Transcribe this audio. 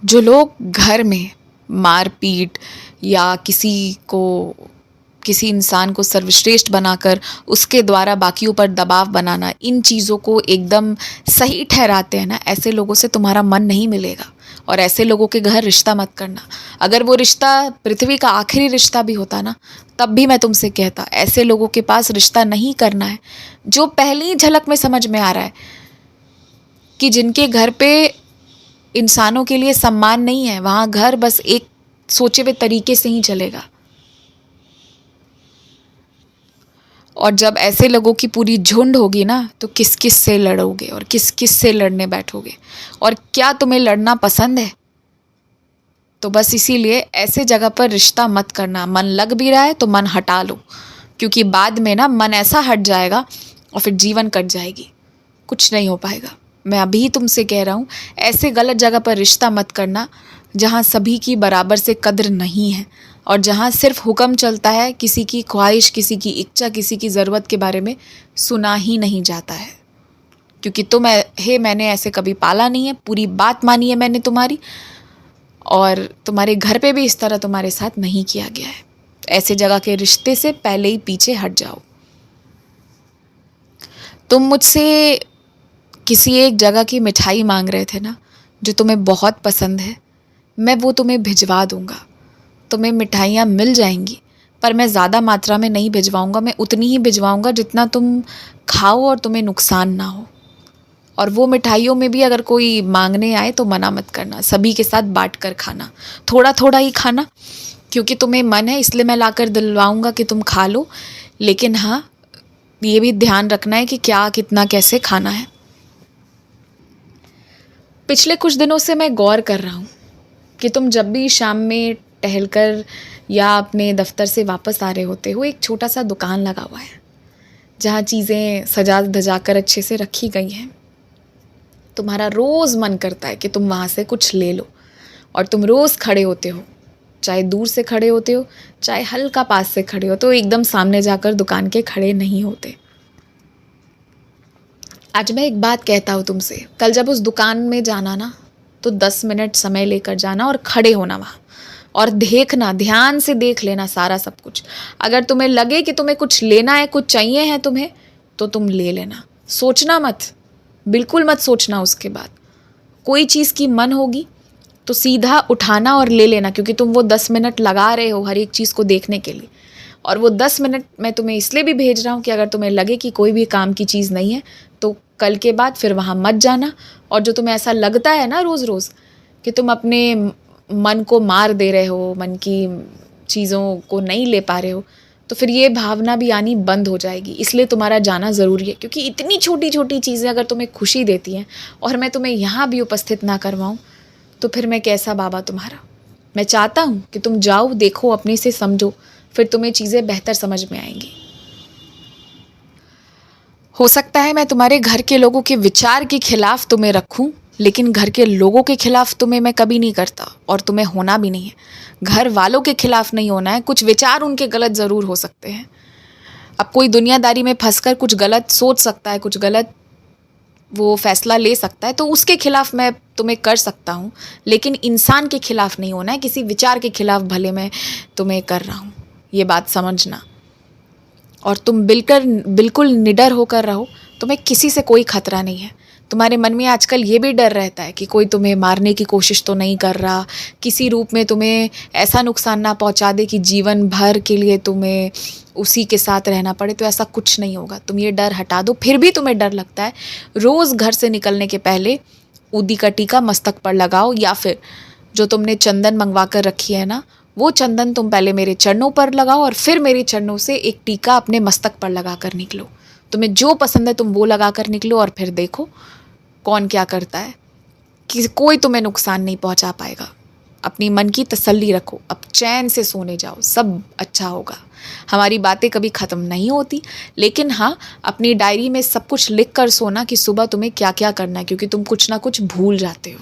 जो लोग घर में मारपीट या किसी इंसान को सर्वश्रेष्ठ बनाकर उसके द्वारा बाकियों पर दबाव बनाना, इन चीज़ों को एकदम सही ठहराते हैं ना, ऐसे लोगों से तुम्हारा मन नहीं मिलेगा। और ऐसे लोगों के घर रिश्ता मत करना। अगर वो रिश्ता पृथ्वी का आखिरी रिश्ता भी होता ना, तब भी मैं तुमसे कहता ऐसे लोगों के पास रिश्ता नहीं करना है। जो पहली झलक में समझ में आ रहा है कि जिनके घर पे इंसानों के लिए सम्मान नहीं है, वहाँ घर बस एक सोचे हुए तरीके से ही चलेगा। और जब ऐसे लोगों की पूरी झुंड होगी ना, तो किस किस से लड़ोगे और किस किस से लड़ने बैठोगे, और क्या तुम्हें लड़ना पसंद है? तो बस इसीलिए ऐसे जगह पर रिश्ता मत करना। मन लग भी रहा है तो मन हटा लो, क्योंकि बाद में ना मन ऐसा हट जाएगा और फिर जीवन कट जाएगी, कुछ नहीं हो पाएगा। मैं अभी तुमसे कह रहा हूँ, ऐसे गलत जगह पर रिश्ता मत करना जहाँ सभी की बराबर से कद्र नहीं है, और जहाँ सिर्फ हुक्म चलता है, किसी की ख्वाहिश, किसी की इच्छा, किसी की ज़रूरत के बारे में सुना ही नहीं जाता है। क्योंकि मैंने ऐसे कभी पाला नहीं है, पूरी बात मानी है मैंने तुम्हारी, और तुम्हारे घर पे भी इस तरह तुम्हारे साथ नहीं किया गया है। ऐसे जगह के रिश्ते से पहले ही पीछे हट जाओ। तुम मुझसे किसी एक जगह की मिठाई मांग रहे थे ना, जो तुम्हें बहुत पसंद है, मैं वो तुम्हें भिजवा दूंगा। तुम्हें मिठाइयाँ मिल जाएंगी, पर मैं ज़्यादा मात्रा में नहीं भिजवाऊंगा। मैं उतनी ही भिजवाऊंगा जितना तुम खाओ और तुम्हें नुकसान ना हो। और वो मिठाइयों में भी अगर कोई मांगने आए तो मना मत करना, सभी के साथ बांट कर खाना, थोड़ा थोड़ा ही खाना, क्योंकि तुम्हें मन है इसलिए मैं लाकर दिलवाऊंगा कि तुम खा लो। लेकिन हाँ, ये भी ध्यान रखना है कि क्या, कितना, कैसे खाना है। पिछले कुछ दिनों से मैं गौर कर रहा हूँ कि तुम जब भी शाम में टहलकर या अपने दफ्तर से वापस आ रहे होते हो, एक छोटा सा दुकान लगा हुआ है जहाँ चीज़ें सजा धजा कर अच्छे से रखी गई हैं। तुम्हारा रोज़ मन करता है कि तुम वहाँ से कुछ ले लो, और तुम रोज़ खड़े होते हो, चाहे दूर से खड़े होते हो, चाहे हल्का पास से खड़े होते हो, एकदम सामने जाकर दुकान के खड़े नहीं होते। आज मैं एक बात कहता हूँ तुमसे, कल जब उस दुकान में जाना ना, तो 10 मिनट समय लेकर जाना और खड़े होना वहाँ, और देखना, ध्यान से देख लेना सारा सब कुछ। अगर तुम्हें लगे कि तुम्हें कुछ लेना है, कुछ चाहिए है तुम्हें, तो तुम ले लेना। सोचना मत, बिल्कुल मत सोचना। उसके बाद कोई चीज़ की मन होगी तो सीधा उठाना और ले लेना, क्योंकि तुम वो 10 मिनट लगा रहे हो हर एक चीज़ को देखने के लिए। और वो 10 मिनट मैं तुम्हें इसलिए भी भेज रहा हूँ कि अगर तुम्हें लगे कि कोई भी काम की चीज़ नहीं है, तो कल के बाद फिर वहाँ मत जाना। और जो तुम्हें ऐसा लगता है ना रोज़ रोज़ कि तुम अपने मन को मार दे रहे हो, मन की चीज़ों को नहीं ले पा रहे हो, तो फिर ये भावना भी आनी बंद हो जाएगी। इसलिए तुम्हारा जाना ज़रूरी है, क्योंकि इतनी छोटी छोटी चीज़ें अगर तुम्हें खुशी देती हैं और मैं तुम्हें यहाँ भी उपस्थित ना करवाऊँ, तो फिर मैं कैसा बाबा तुम्हारा। मैं चाहता हूँ कि तुम जाओ, देखो, अपने से समझो, फिर तुम्हें चीज़ें बेहतर समझ में आएंगी। हो सकता है मैं तुम्हारे घर के लोगों के विचार के खिलाफ तुम्हें रखूं, लेकिन घर के लोगों के खिलाफ तुम्हें मैं कभी नहीं करता, और तुम्हें होना भी नहीं है। घर वालों के खिलाफ नहीं होना है। कुछ विचार उनके गलत ज़रूर हो सकते हैं। अब कोई दुनियादारी में फंसकर कुछ गलत सोच सकता है, कुछ गलत वो फैसला ले सकता है, तो उसके खिलाफ मैं तुम्हें कर सकता हूँ, लेकिन इंसान के खिलाफ नहीं होना है। किसी विचार के खिलाफ भले मैं तुम्हें कर रहा हूँ, ये बात समझना। और तुम बिल्कुल निडर होकर रहो, तुम्हें किसी से कोई खतरा नहीं है। तुम्हारे मन में आजकल ये भी डर रहता है कि कोई तुम्हें मारने की कोशिश तो नहीं कर रहा, किसी रूप में तुम्हें ऐसा नुकसान ना पहुंचा दे कि जीवन भर के लिए तुम्हें उसी के साथ रहना पड़े। तो ऐसा कुछ नहीं होगा, तुम ये डर हटा दो। फिर भी तुम्हें डर लगता है, रोज़ घर से निकलने के पहले ऊदी का टीका मस्तक पर लगाओ, या फिर जो तुमने चंदन मंगवा कर रखी है ना, वो चंदन तुम पहले मेरे चरणों पर लगाओ, और फिर मेरे चरणों से एक टीका अपने मस्तक पर लगा कर निकलो। तुम्हें जो पसंद है तुम वो लगा कर निकलो, और फिर देखो कौन क्या करता है। कि कोई तुम्हें नुकसान नहीं पहुंचा पाएगा। अपनी मन की तसल्ली रखो, अब चैन से सोने जाओ, सब अच्छा होगा। हमारी बातें कभी ख़त्म नहीं होती, लेकिन हाँ, अपनी डायरी में सब कुछ लिख कर सोना कि सुबह तुम्हें क्या क्या करना है, क्योंकि तुम कुछ ना कुछ भूल जाते हो।